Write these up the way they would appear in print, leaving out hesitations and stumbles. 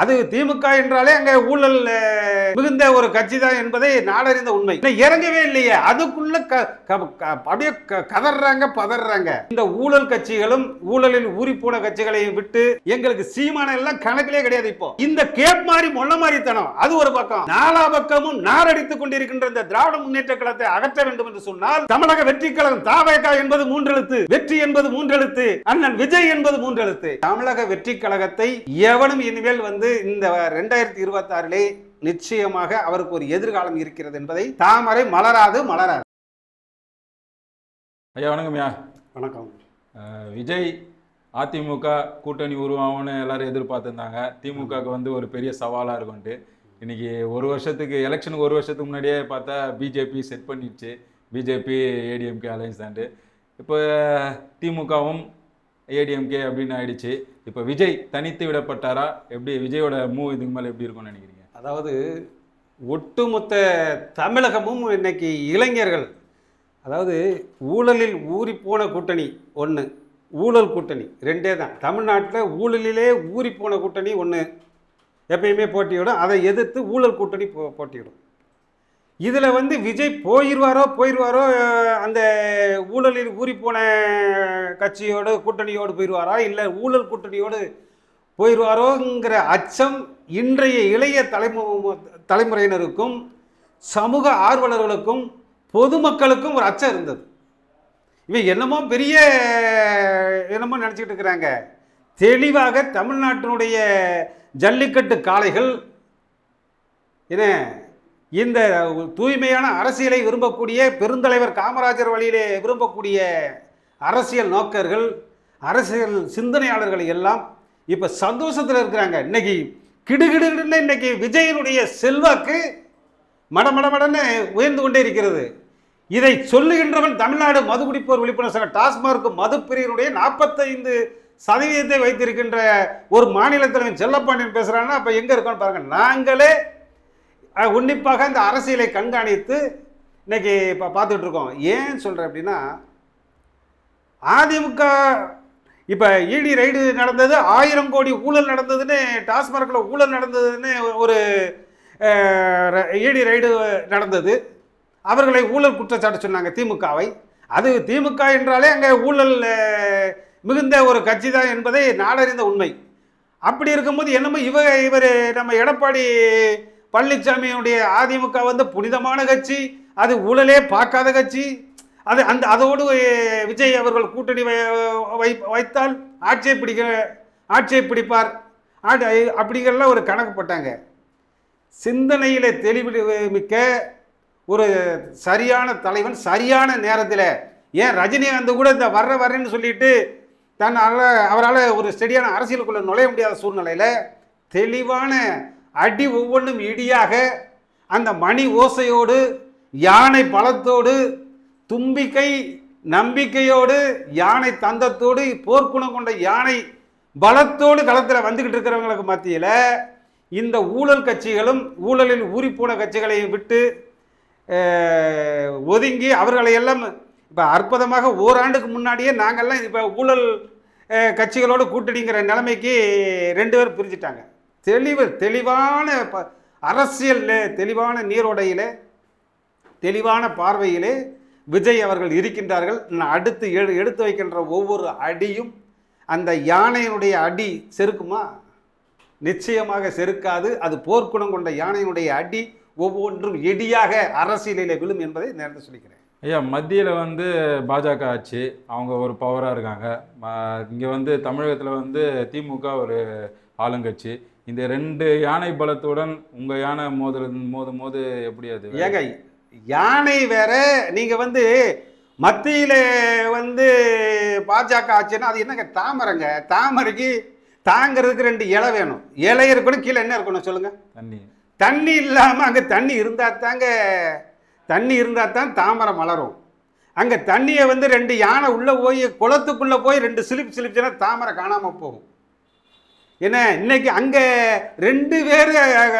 அது திமுக என்றாலே அங்க ஊழல் மிகுந்த ஒரு கட்சி தான் என்பதை நாடறிந்த உண்மை. இறங்கவே இல்லையே, அதுக்குள்ள அப்படியே கதறாங்க பதறாங்க. இந்த ஊழல் கட்சிகளும் ஊழலில் ஊறி போன கட்சிகளையும் விட்டு எங்களுக்கு சீமான எல்லாம் கணக்கிலே கிடையாது. இப்போ இந்த கேப் மாதிரி மொள்ள மாதிரித்தனம் அது ஒரு பக்கம், நாலா பக்கமும் நாரடித்துக் கொண்டிருக்கின்ற இந்த திராவிட முன்னேற்ற கழகத்தை அகற்ற வேண்டும் என்று சொன்னால் தமிழக வெற்றி கழகம் தாவேகா என்பது 3 எழுத்து, வெற்றி என்பது 3 எழுத்து, அண்ணன் விஜய் என்பது 3 எழுத்து. தமிழக வெற்றி கழகத்தை எவனும் இனிமேல் இந்த 2026 நிச்சயமாக அவருக்கு ஒரு எதிர்காலம் இருக்கிறது என்பதை தாமரை மலராது. ஐயா வணக்கம்யா. வணக்கம். விஜய் அதிமுக கூட்டணி உருவாகும்னு எல்லாரும் எதிர்பார்த்துருந்தாங்க. திமுகவுக்கு ஒரு பெரிய சவாலாக இருக்கும்ட்டு இன்னைக்கு ஒரு வருஷத்துக்கு எலெக்ஷனுக்கு ஒரு வருஷத்துக்கு முன்னாடியே பார்த்தா பிஜேபி செட் பண்ணிடுச்சு. பிஜேபி ஏடிஎம்கே அலைன்ஸ் தாண்டு இப்போ திமுகவும் ஏடிஎம்கே அப்படின்னு ஆயிடுச்சு. இப்போ விஜய் தனித்து விடப்பட்டாரா? எப்படி விஜயோட மூவ் இதுக்கு மேலே எப்படி இருக்கும்னு நினைக்கிறீங்க? அதாவது ஒட்டுமொத்த தமிழகமும் இன்னைக்கு இளைஞர்கள், அதாவது ஊழலில் ஊறி போன கூட்டணி ஒன்று, ஊழல் கூட்டணி ரெண்டே தான். தமிழ்நாட்டில் ஊழலிலே ஊறி போன கூட்டணி ஒன்று எப்பயுமே போட்டியிடும், அதை எதிர்த்து ஊழல் கூட்டணி போட்டியிடும். இதில் விஜய் போயிடுவாரோ அந்த ஊழலில் ஊறி போன கட்சியோடு கூட்டணியோடு போயிடுவாரா, இல்லை ஊழல் கூட்டணியோடு போயிடுவாரோங்கிற அச்சம் இன்றைய இளைய தலைமுறையினருக்கும் சமூக ஆர்வலர்களுக்கும் பொதுமக்களுக்கும் ஒரு அச்சம் இருந்தது. இவன் என்னமோ நினச்சிக்கிட்டு இருக்கிறாங்க. தெளிவாக தமிழ்நாட்டினுடைய ஜல்லிக்கட்டு காளைகள் என்ன இந்த தூய்மையான அரசியலை விரும்பக்கூடிய பெருந்தலைவர் காமராஜர் வழியிலே விரும்பக்கூடிய அரசியல் நோக்கர்கள், அரசியல் சிந்தனையாளர்கள் எல்லாம் இப்போ சந்தோஷத்தில் இருக்கிறாங்க. இன்னைக்கு கிடுகிடுன்னு இன்னைக்கு விஜயனுடைய செல்வாக்கு மடமடமடன்னு உயர்ந்து கொண்டே இருக்கிறது. இதை சொல்லுகின்றவன் தமிழ்நாடு மதுகுடிப்போர் விழிப்புணர்வு சங்கம் டாஸ்மார்க் மதுப்பிரிவினுடைய 45% வைத்திருக்கின்ற ஒரு மாநில தலைவன் செல்லப்பாண்டியன் பேசுகிறான்னா அப்போ எங்கே இருக்கோன்னு பாருங்கள். நாங்களே உன்னிப்பாக இந்த அரசியலை கண்காணித்து இன்னைக்கு இப்போ பார்த்துட்டு இருக்கோம். ஏன் சொல்கிறேன் அப்படின்னா, அதிமுக இப்போ இடி ரைடு நடந்தது, 1000 கோடி ஊழல் நடந்ததுன்னு, டாஸ்மார்க்கில் ஊழல் நடந்ததுன்னு ஒரு இடி ரைடு நடந்தது. அவர்களை ஊழல் குற்றச்சாட்டு சொன்னாங்க திமுகவை. அது திமுக என்றாலே அங்கே ஊழல் மிகுந்த ஒரு கட்சி தான் என்பதை நாடறிந்த உண்மை. அப்படி இருக்கும்போது என்னமோ இவர் நம்ம எடப்பாடி பழனிசாமியுடைய அதிமுக புனிதமான கட்சி, அது ஊழலே பார்க்காத கட்சி, அதோடு விஜய் அவர்கள் கூட்டணி வைத்தால் ஆட்சியை பிடிப்பார் அப்படிங்கிறலாம் ஒரு கணக்கு போட்டாங்க. சிந்தனையில தெளிவு மிக்க ஒரு சரியான தலைவன் சரியான நேரத்தில், ஏன் ரஜினிகாந்த் கூட இந்த வர்றேன்னு சொல்லிட்டு அவரால் ஒரு ஸ்டெடியான அரசியலுக்குள்ள நுழைய முடியாத சூழ்நிலையில் தெளிவான அடி ஒவ்வொன்றும் இடியாக அந்த மணி ஓசையோடு, யானை பலத்தோடு, தும்பிக்கை நம்பிக்கையோடு, யானை தந்தத்தோடு, போர்க்குணம் கொண்ட யானை பலத்தோடு களத்தில் வந்துக்கிட்டு இருக்கிறவங்களுக்கு மத்தியில் இந்த ஊழல் கட்சிகளும் ஊழலில் ஊறிப்போன கட்சிகளையும் விட்டு ஒதுங்கி அவர்களை எல்லாம் இப்போ அற்புதமாக ஓராண்டுக்கு முன்னாடியே நாங்கள்லாம் இப்போ ஊழல் கட்சிகளோடு கூட்டணிங்கிற நிலைமைக்கு 2 பேர் பிரிஞ்சிட்டாங்க. தெளிவான அரசியல் தெளிவான நீரோடையிலே தெளிவான பார்வையிலே விஜய் அவர்கள் இருக்கின்றார்கள். அடுத்து எடுத்து வைக்கின்ற ஒவ்வொரு அடியும் அந்த யானையினுடைய அடி செருக்குமா? நிச்சயமாக செருக்காது. அது போர்க்குணம் கொண்ட யானையினுடைய அடி ஒவ்வொன்றும் இடியாக அரசியலில் விழும் என்பதை நேரத்தை சொல்லிக்கிறேன். ஐயா, மத்தியில் பாஜக ஆட்சி, அவங்க ஒரு பவராக இருக்காங்க. இங்கே தமிழகத்தில் திமுக ஒரு ஆளுங்கட்சி. இந்த 2 யானை பலத்துடன் உங்கள் யானை மோது எப்படி அது? ஏங்க யானை வேற, நீங்கள் மத்தியில் பாஜக ஆட்சின்னா அது என்னங்க தாமரைங்க. தாமரைக்கு தாங்கிறதுக்கு 2 இலை வேணும். இலை இருக்கணும், கீழே என்ன இருக்கணும் சொல்லுங்கள்? தண்ணி இல்லாமல் அங்கே தண்ணி இருந்தால் தான் தாமரை மலரும். அங்கே தண்ணியை 2 யானை உள்ளே போய் குளத்துக்குள்ளே போய் 2 சிலிப்ஸ்னா தாமரை காணாமல் போகும். என்ன இன்னைக்கு அங்கே 2 பேர்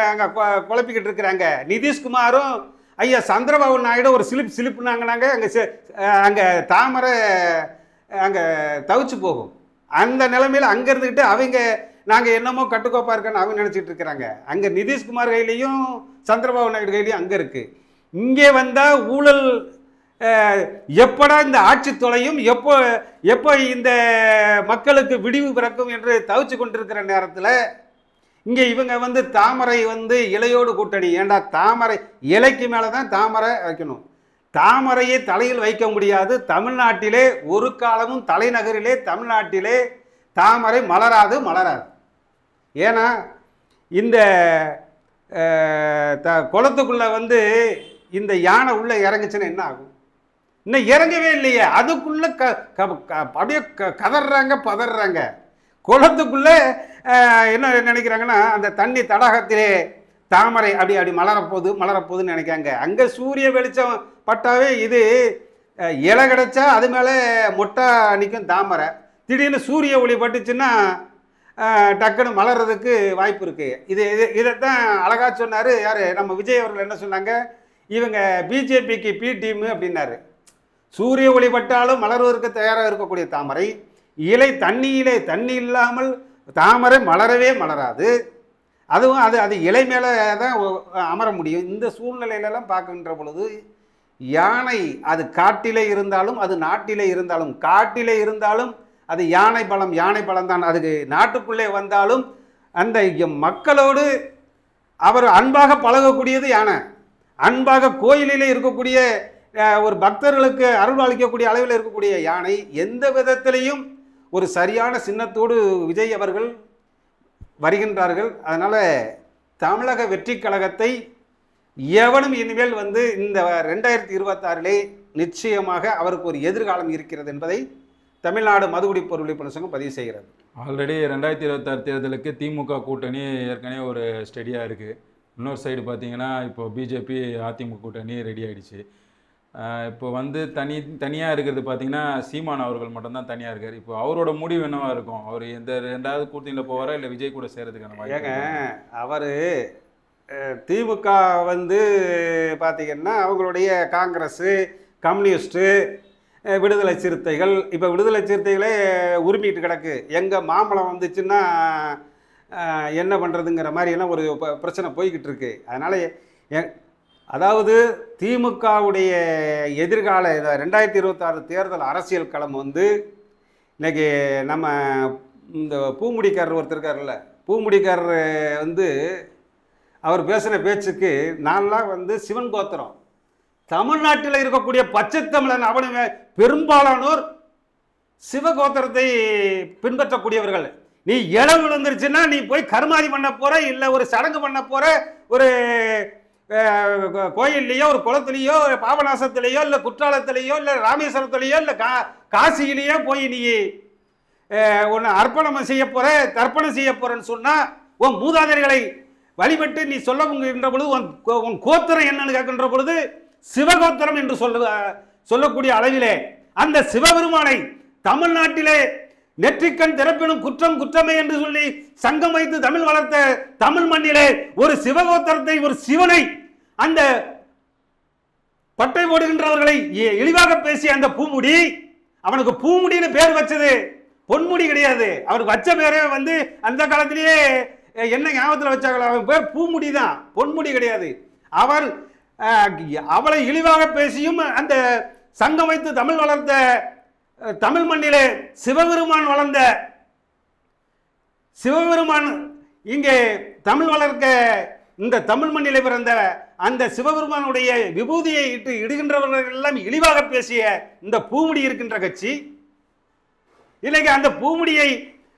அங்கே குழப்பிக்கிட்டு இருக்கிறாங்க. நிதிஷ்குமாரும் ஐயா சந்திரபாபு நாயுடு ஒரு சிலிப்புனாங்கனாங்க அங்கே தாமரை அங்கே தவிச்சு போகும். அந்த நிலைமையில் அங்கே இருந்துக்கிட்டு அவங்க நாங்கள் என்னமோ கட்டுக்கோப்பா இருக்கேன்னு அவங்க நினச்சிட்டு இருக்கிறாங்க. அங்கே நிதிஷ்குமார் கையிலையும் சந்திரபாபு நாயுடு கையிலையும் அங்கே இருக்குது. இங்கே வந்தால் ஊழல் எப்படா இந்த ஆட்சி தொலையும், எப்போ இந்த மக்களுக்கு விடிவு பிறக்கும் என்று தவிச்சு கொண்டிருக்கிற நேரத்தில் இங்கே இவங்க வந்து தாமரை வந்து இலையோடு கூட்டணி. ஏண்டா தாமரை இலைக்கு மேலே தான் தாமரை வைக்கணும். தாமரையை தலையில் வைக்க முடியாது. தமிழ்நாட்டிலே ஒரு காலமும் தலைநகரிலே தமிழ்நாட்டிலே தாமரை மலராது. ஏன்னா இந்த குளத்துக்குள்ளே வந்து இந்த யானை உள்ளே இறங்குச்சுன்னா என்ன ஆகும்? இன்னும் இறங்கவே இல்லையே, அதுக்குள்ளே அப்படியே கதறாங்க பதறாங்க. குளத்துக்குள்ளே என்ன நினைக்கிறாங்கன்னா அந்த தண்ணி தடாகத்திலே தாமரை அப்படி மலரப்போகுதுன்னு நினைக்காங்க. அங்கே சூரிய வெளிச்சம் பட்டாவே இது இலை கிடைச்சா அது மேலே மொட்டை நிற்கும் தாமரை. திடீர்னு சூரிய ஒளி பட்டுச்சுன்னா டக்குன்னு மலர்றதுக்கு வாய்ப்பு இருக்குது. இதைத்தான் அழகா சொன்னார் யார், நம்ம விஜய் அவர்கள். என்ன சொன்னாங்க, இவங்க பிஜேபிக்கு பி டீமு அப்படின்னாரு. சூரிய ஒளி பட்டாலும் மலர்வதற்கு தயாராக இருக்கக்கூடிய தாமரை, இலை தண்ணி இல்லாமல் தாமரை மலராது. அதுவும் அது இலை மேலே தான் அமர முடியும். இந்த சூழ்நிலையிலலாம் பார்க்கின்ற பொழுது யானை அது காட்டிலே இருந்தாலும் அது நாட்டிலே இருந்தாலும், காட்டிலே இருந்தாலும் அது யானை பலம் தான். அதுக்கு நாட்டுக்குள்ளே வந்தாலும் அந்த மக்களோடு அவர் அன்பாக பழகக்கூடியது யானை. அன்பாக கோயிலிலே இருக்கக்கூடிய ஒரு பக்தர்களுக்கு அருள்வாளிக்கக்கூடிய அளவில் இருக்கக்கூடிய யானை எந்த விதத்திலையும் ஒரு சரியான சின்னத்தோடு விஜய் அவர்கள் வருகின்றார்கள். அதனால் தமிழக வெற்றி கழகத்தை எவனும் இனிமேல் வந்து இந்த 2026 நிச்சயமாக அவருக்கு ஒரு எதிர்காலம் இருக்கிறது என்பதை தமிழ்நாடு மதுகுடிப்போர் விழிப்புணர்வு சங்கம் பதிவு செய்கிறது. ஆல்ரெடி 2026 தேர்தலுக்கு திமுக கூட்டணி ஏற்கனவே ஒரு ஸ்டெடியாக இருக்குது. இன்னொரு சைடு பார்த்தீங்கன்னா இப்போ பிஜேபி அதிமுக கூட்டணி ரெடி ஆகிடுச்சு. இப்போ வந்து தனியாக இருக்கிறது பார்த்தீங்கன்னா சீமான் அவர்கள் மட்டும்தான் தனியாக இருக்கார். இப்போ அவரோட முடிவு என்னவா இருக்கும்? அவர் எந்த 2வது கூட்டணியில் போவாரா இல்லை விஜய் கூட சேர்றதுக்கான வாய்ப்பு? அவர் திமுக வந்து பார்த்திங்கன்னா அவங்களுடைய காங்கிரஸு, கம்யூனிஸ்ட்டு, விடுதலை சிறுத்தைகள், இப்போ விடுதலை சிறுத்தைகளே உரிமிட்டு கிடக்கு. எங்கள் மாம்பழம் வந்துச்சுன்னா என்ன பண்ணுறதுங்கிற மாதிரியெல்லாம் ஒரு பிரச்சனை போய்கிட்டு இருக்கு. அதனால் அதாவது திமுகவுடைய எதிர்கால 2026 தேர்தல் அரசியல் களம் வந்து இன்றைக்கி நம்ம இந்த பூமுடிக்காரர் ஒருத்தர் இருக்கார்ல, பூமுடிக்காரர் வந்து அவர் பேசின பேச்சுக்கு நான்லாம் வந்து சிவன் கோத்திரம், தமிழ்நாட்டில் இருக்கக்கூடிய பச்சை தமிழன் அவனுமே பெரும்பாலானோர் சிவகோத்திரத்தை பின்பற்றக்கூடியவர்கள். நீ இடம் விழுந்துருச்சுன்னா நீ போய் கருமாதி பண்ண போற, இல்லை ஒரு சடங்கு பண்ண போற, ஒரு கோயில்லையோ ஒரு குளத்துலையோ பாபநாசத்திலேயோ இல்லை குற்றாலத்திலேயோ இல்லை ராமேஸ்வரத்திலேயோ இல்லை காசியிலேயோ போய் நீ ஒன்று அர்ப்பணம் செய்ய போற, தர்ப்பணம் செய்ய போறன்னு சொன்னா உன் மூதாதையர்களை வழிபட்டு நீ சொல்லுகின்ற பொழுது உன் கோத்திரம் என்னன்னு கேட்கின்ற பொழுது சிவகோத்திரம் என்று சொல்லக்கூடிய அளவிலே அந்த சிவபெருமானை தமிழ்நாட்டிலே நெற்றிக்கண் திறப்பினும் குற்றம் குற்றமே என்று சொல்லி சங்கம் வைத்து தமிழ் வளர்த்த தமிழ் மண்ணிலே ஒரு சிவகோத்திரத்தை, ஒரு சிவனை, அந்த பட்டை போடுகின்றவர்களை இழிவாக பேசிய அந்த பூமுடி, அவனுக்கு பூமுடின்னு பேர் வச்சது பொன்முடி கிடையாது. அவருக்கு வச்ச பேரே வந்து அந்த காலத்திலேயே என்ன ஞாபகத்தில் வச்சாங்களோ அவன் பேர் பூமுடி தான், பொன்முடி கிடையாது. அவளை இழிவாக பேசியும் அந்த சங்கம் வைத்து தமிழ் வளர்த்த தமிழ் மண்ணிலே சிவபெருமான் வளர்ந்த சிவபெருமான் இங்கே தமிழ் வளர்க்க இந்த தமிழ் மண்ணிலே பிறந்த அந்த சிவபெருமானுடைய விபூதியை இட்டு இடுகின்றவர்கள் எல்லாம் இழிவாக பேசிய இந்த பூமுடி இருக்கின்ற கட்சி இன்னைக்கு அந்த பூமுடியை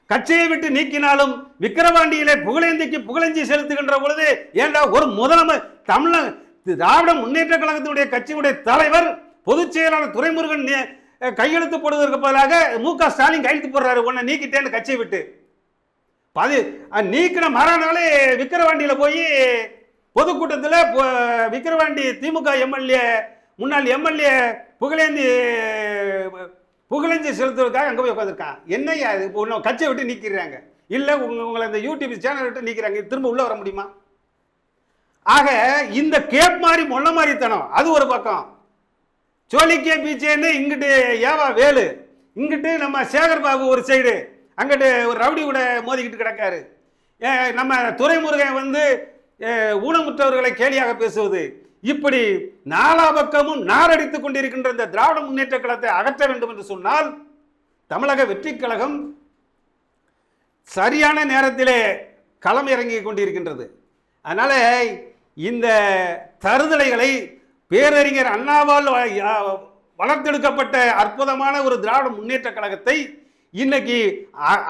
கட்சியை விட்டு நீக்கினாலும் விக்கிரவாண்டியிலே புகழேந்திக்கு புகழஞ்சி செலுத்துகின்ற பொழுது ஏண்டா ஒரு தமிழ் திராவிட முன்னேற்ற கழகத்தினுடைய கட்சியுடைய தலைவர் பொதுச் செயலாளர் துரைமுருகன் கையெழுத்து போடுவதற்கு பதிலாக மு.க. ஸ்டாலின் கையெழுத்து போடுறாரு, உன்னை நீக்கிட்டேன்னு கட்சியை விட்டு. நீக்கின மறுநாளே விக்கிரவாண்டியில போய் பொதுக்கூட்டத்தில் விக்கிரவாண்டி திமுக எம்எல்ஏ முன்னாள் எம்எல்ஏ புகழேந்தி செலுத்துவதற்காக அங்கே போய் உட்காந்துருக்கான். என்னையா இது? இப்போ கட்சியை விட்டு நீக்கிறாங்க, இல்லை உங்களை இந்த யூடியூப் சேனல் விட்டு நீக்கிறாங்க, திரும்ப உள்ள வர முடியுமா? ஆக இந்த கேப் மாதிரி மொள்ள மாதிரித்தனம் அது ஒரு பக்கம், சோழிக்கே பீச்சேன்னு இங்கிட்டு ஏவா வேலு, இங்கிட்டு நம்ம சேகர் பாபு ஒரு சைடு, அங்கிட்டு ஒரு ரவுடி கூட மோதிக்கிட்டு கிடக்காரு. நம்ம துரைமுருகன் வந்து ஊனமுற்றவர்களை கேலியாக பேசுவது, இப்படி நாலா பக்கமும் நாரடித்துக் கொண்டிருக்கின்ற இந்த திராவிட முன்னேற்ற கழகத்தை அகற்ற வேண்டும் என்று சொன்னால் தமிழக வெற்றி கழகம் சரியான நேரத்திலே களம் இறங்கி கொண்டிருக்கின்றது. அதனால இந்த தருதலைகளை பேரறிஞர் அண்ணாவால் வளர்த்தெடுக்கப்பட்ட அற்புதமான ஒரு திராவிட முன்னேற்ற கழகத்தை இன்னைக்கு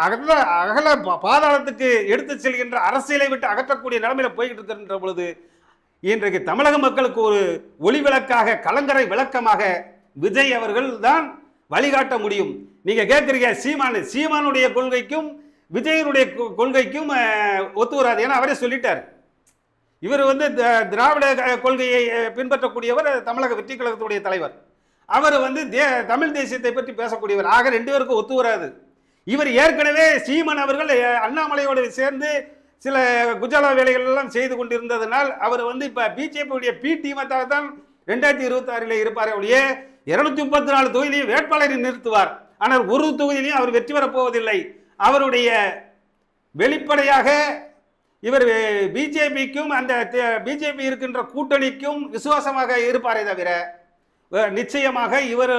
அகல பாதாளத்துக்கு எடுத்து செல்கின்ற அரசியலை விட்டு அகற்றக்கூடிய நிலைமையில போய்கிட்டு இருக்கின்ற பொழுது இன்றைக்கு தமிழக மக்களுக்கு ஒரு ஒளிவிளக்காக கலங்கரை விளக்கமாக விஜய் அவர்கள் தான் வழிகாட்ட முடியும். நீங்க கேட்குறீங்க சீமானுடைய கொள்கைக்கும் விஜயனுடைய கொள்கைக்கும் ஒத்து வராது. ஏன்னா அவரே சொல்லிட்டார், இவர் வந்து திராவிட கொள்கையை பின்பற்றக்கூடியவர், தமிழக வெற்றி கழகத்துடைய தலைவர். அவர் வந்து தமிழ் தேசியத்தை பற்றி பேசக்கூடியவர். ஆக ரெண்டு பேருக்கும் ஒத்து வராது. இவர் ஏற்கனவே சீமான் அவர்கள் அண்ணாமலையோடு சேர்ந்து சில குஜாலா வேலைகள் எல்லாம் செய்து கொண்டிருந்ததனால் அவர் வந்து இப்ப பிஜேபியுடைய பி டீமாக தான் 2026 இருப்பார். ஒழிய 234 தொகுதியிலையும் வேட்பாளரை நிறுத்துவார். ஆனால் ஒரு தொகுதியிலையும் அவர் வெற்றி பெறப் போவதில்லை. அவருடைய வெளிப்படையாக இவர் பிஜேபிக்கும் அந்த பிஜேபி இருக்கின்ற கூட்டணிக்கும் விசுவாசமாக இருப்பாரே தவிர நிச்சயமாக இவர்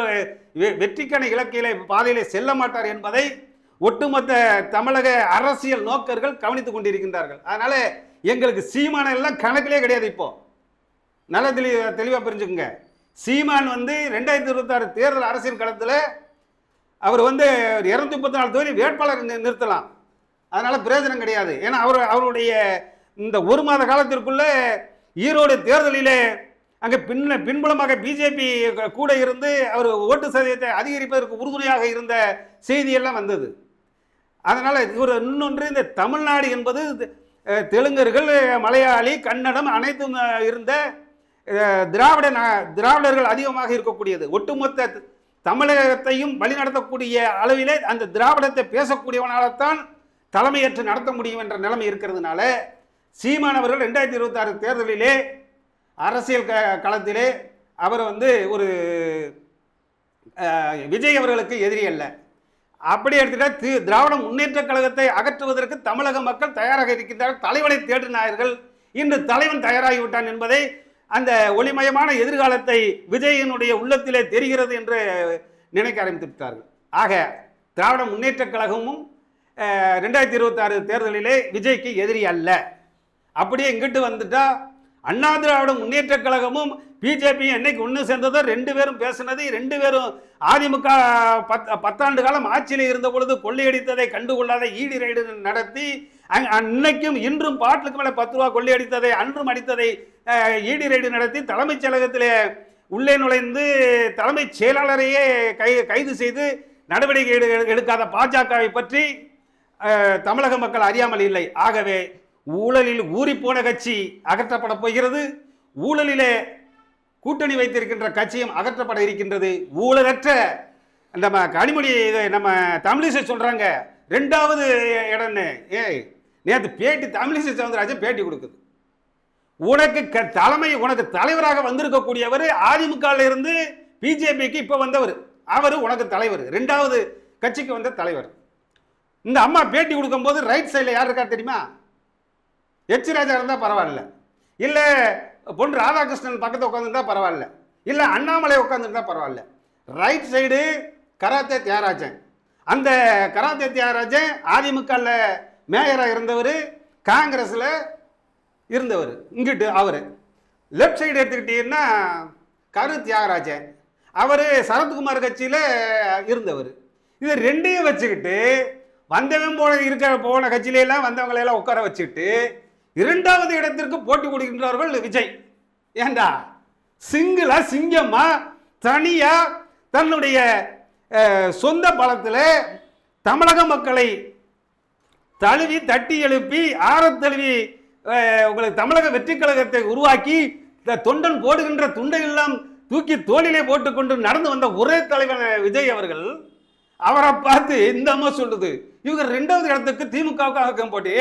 வெற்றிக்கான இலக்கிய பாதையிலே செல்ல மாட்டார் என்பதை ஒட்டுமொத்த தமிழக அரசியல் நோக்கர்கள் கவனித்துக் கொண்டிருக்கின்றார்கள். அதனால எங்களுக்கு சீமான எல்லாம் கணக்கிலே கிடையாது. இப்போ நல்ல தெளிவாக புரிஞ்சுக்குங்க. சீமான் வந்து 2026 தேர்தல் அரசியல் களத்தில் அவர் வந்து 234 தொகுதி வேட்பாளர் நிறுத்தலாம். அதனால பிரயோஜனம் கிடையாது. ஏன்னா அவருடைய இந்த ஒரு மாத காலத்திற்குள்ள ஈரோடு தேர்தலிலே அங்கே பின்புலமாக பிஜேபி கூட இருந்து அவர் ஓட்டு சதவீதத்தை அதிகரிப்பதற்கு உறுதுணையாக இருந்த செய்தியெல்லாம் வந்தது. அதனால இவர் இன்னொன்று, இந்த தமிழ்நாடு என்பது தெலுங்கர்கள், மலையாளி, கன்னடம் அனைத்தும் இருந்த திராவிடர்கள் அதிகமாக இருக்கக்கூடியது. ஒட்டுமொத்த தமிழகத்தையும் வழிநடத்தக்கூடிய அளவிலே அந்த திராவிடத்தை பேசக்கூடியவனால்தான் தலைமையேற்று நடத்த முடியும் என்ற நிலைமை இருக்கிறதுனால சீமானவர்கள் 2026 தேர்தலிலே அரசியல் களத்திலே அவர் வந்து ஒரு விஜய் அவர்களுக்கு எதிரி அல்ல. அப்படி எடுத்துட்டா திராவிட முன்னேற்ற கழகத்தை அகற்றுவதற்கு தமிழக மக்கள் தயாராக இருக்கின்றார்கள். தலைவனை தேடினார்கள். இன்று தலைவன் தயாராகிவிட்டான் என்பதை அந்த ஒளிமயமான எதிர்காலத்தை விஜயனுடைய உள்ளத்திலே தெரிகிறது என்று நினைக்க ஆரம்பித்து விட்டார்கள். ஆக திராவிட முன்னேற்ற கழகமும் 2026 தேர்தலிலே விஜய்க்கு எதிரி அல்ல. அப்படியே இங்கிட்டு வந்துட்டா அண்ணா திராவிட முன்னேற்ற கழகமும் பிஜேபி என்னைக்கு ஒன்று சேர்ந்ததோ ரெண்டு பேரும் பேசினது, ரெண்டு பேரும் அதிமுக 10 ஆண்டு காலம் ஆட்சியில் இருந்த பொழுது கொள்ளையடித்ததை கண்டுகொள்ளாத ஈடி ரைடு நடத்தி அன்னைக்கும் இன்றும் பாட்டுக்கு மேலே 10 ரூபா கொள்ளையடித்ததை அன்றும் அடித்ததை ஈடி ரைடு நடத்தி தலைமைச் செயலகத்தில் உள்ளே நுழைந்து தலைமைச் செயலாளரையே கைது செய்து நடவடிக்கை எடுக்காத பாஜகவை பற்றி தமிழக மக்கள் அறியாமல் இல்லை. ஆகவே ஊழலில் ஊறிப்போன கட்சி அகற்றப்பட போகிறது. ஊழலிலே கூட்டணி வைத்திருக்கின்ற கட்சியும் அகற்றப்பட இருக்கின்றது. ஊழலற்ற நம்ம கனிமொழி நம்ம தமிழிசை சொல்றாங்க 2வது இடம்னு. நேற்று பேட்டி தமிழிசை சவுந்தரராஜன் பேட்டி கொடுக்குது. உனக்கு தலைவராக வந்திருக்கக்கூடியவர் அதிமுக இருந்து பிஜேபிக்கு இப்ப வந்தவர், அவர் உனக்கு தலைவர், 2வது கட்சிக்கு வந்த தலைவர். இந்த அம்மா பேட்டி கொடுக்கும் போது ரைட் சைடில் யார் இருக்கா தெரியுமா? எச் ராஜா இருந்தால் பரவாயில்ல, இல்லை பொன் ராதாகிருஷ்ணன் பக்கத்தில் உட்காந்துருந்தா பரவாயில்ல, இல்லை அண்ணாமலை உட்காந்துருந்தா பரவாயில்ல. Right side Karate Thiyagarajan. அந்த கராத்தே தியாகராஜன் அதிமுகவில் மேயராக இருந்தவர், காங்கிரஸில் இருந்தவர். இங்கிட்டு அவர் லெஃப்ட் சைடு எடுத்துக்கிட்டீங்கன்னா கரு தியாகராஜன், அவர் சரத்குமார் கட்சியில் இருந்தவர். இது ரெண்டையும் வச்சுக்கிட்டு வந்தவன் போன கட்சியிலாம் வந்தவங்களையெல்லாம் உட்கார வச்சுக்கிட்டு 2வது இடத்திற்கு போட்டி கொடுக்கின்றவர்கள் விஜய். ஏண்டா சிங்கிளா சிங்கம்மா தனியா தன்னுடைய சொந்த பலத்தில் தமிழக மக்களை தழுவி தட்டி எழுப்பி ஆரத்தழுவி உங்களுக்கு தமிழக வெற்றி கழகத்தை உருவாக்கி தொண்டன் போடுகின்ற துண்டையெல்லாம் தூக்கி தோளிலே போட்டுக்கொண்டு நடந்து வந்த ஒரே தலைவர் விஜய் அவர்கள். அவரை பார்த்து இந்த அம்மா சொல்லுது, இவங்க 2வது இடத்துக்கு திமுகவுக்காக போட்டு,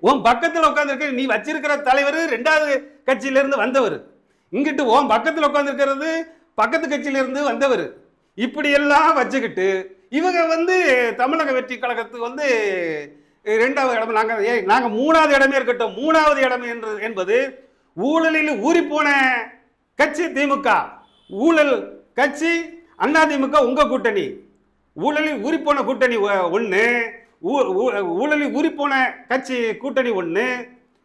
உன் பக்கத்தில் உட்காந்துருக்க நீ வச்சிருக்கிற தலைவர் 2வது கட்சியிலிருந்து வந்தவர், இங்கிட்டு உன் பக்கத்தில் உட்காந்துருக்கிறது பக்கத்து கட்சியிலிருந்து வந்தவர். இப்படி எல்லாம் வச்சுக்கிட்டு இவங்க வந்து தமிழக வெற்றி கழகத்துக்கு வந்து 2வது இடம். நாங்க 3வது இடமே இருக்கட்டும். 3வது இடம் என்பது ஊழலில் ஊறிப்போன கட்சி திமுக. ஊழல் கட்சி அதிமுக உங்க கூட்டணி. ஊழலில் ஊறிப்போன கூட்டணி 1, ஊழலில் ஊறிப்போன கட்சி கூட்டணி 1,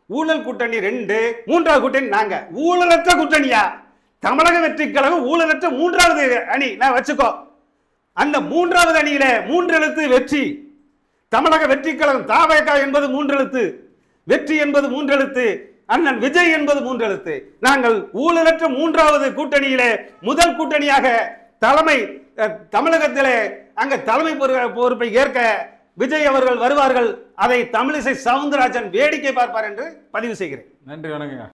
ஊழல் கூட்டணி 2, 3வது கூட்டணி நாங்க. ஊழலற்ற கூட்டணியா? தமிழக வெற்றி கழகம் ஊழலற்ற 3வது அணி நான் வச்சுக்கோ. அந்த 3வது அணியில 3 எழுத்து வெற்றி. தமிழக வெற்றி கழகம் தாவேகா என்பது 3 எழுத்து, வெற்றி என்பது 3 எழுத்து, அண்ணன் விஜய் என்பது 3 எழுத்து. நாங்கள் ஊழலற்ற 3வது கூட்டணியிலே முதல் கூட்டணியாக தமிழகத்திலே அங்க தலைமை பொறுப்பை ஏற்க விஜய் அவர்கள் வருவார்கள். அதை தமிழிசை சவுந்தரராஜன் வேடிக்கை பார்ப்பார் என்று பதிவு செய்கிறேன். நன்றி, வணக்கங்க.